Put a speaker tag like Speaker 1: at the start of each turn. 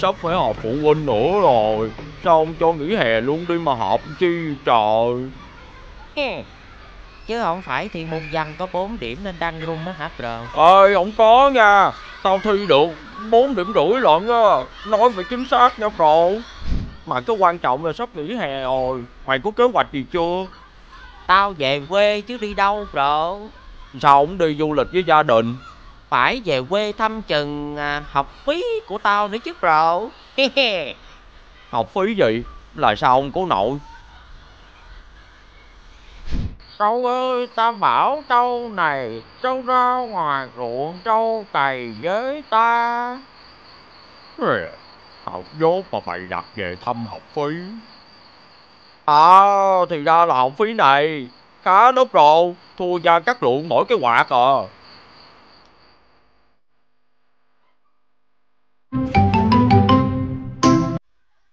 Speaker 1: sắp phải họp phụ huynh nữa rồi. Sao ông cho nghỉ hè luôn đi mà họp chi trời?
Speaker 2: Chứ không phải thi môn văn có 4 điểm nên đăng run đó hả bro?
Speaker 1: Ơi, không có nha. Tao thi được 4,5 điểm lận á. Nói phải chính xác nha bro. Mà cái quan trọng là sắp nghỉ hè rồi. Mày có kế hoạch gì chưa?
Speaker 2: Tao về quê chứ đi đâu bro?
Speaker 1: Sao không đi du lịch với gia đình?
Speaker 2: Phải về quê thăm chừng học phí của tao nữa chứ bro.
Speaker 1: Học phí gì? Là sao không có nội?
Speaker 2: Trâu ơi, ta bảo trâu này, trâu ra ngoài ruộng trâu cày với ta.
Speaker 1: Học dốt mà phải đặt về thăm học phí. À, thì ra là học phí này. Khá đó bro. Thua Gia Cát Lượng mỗi cái quạt à.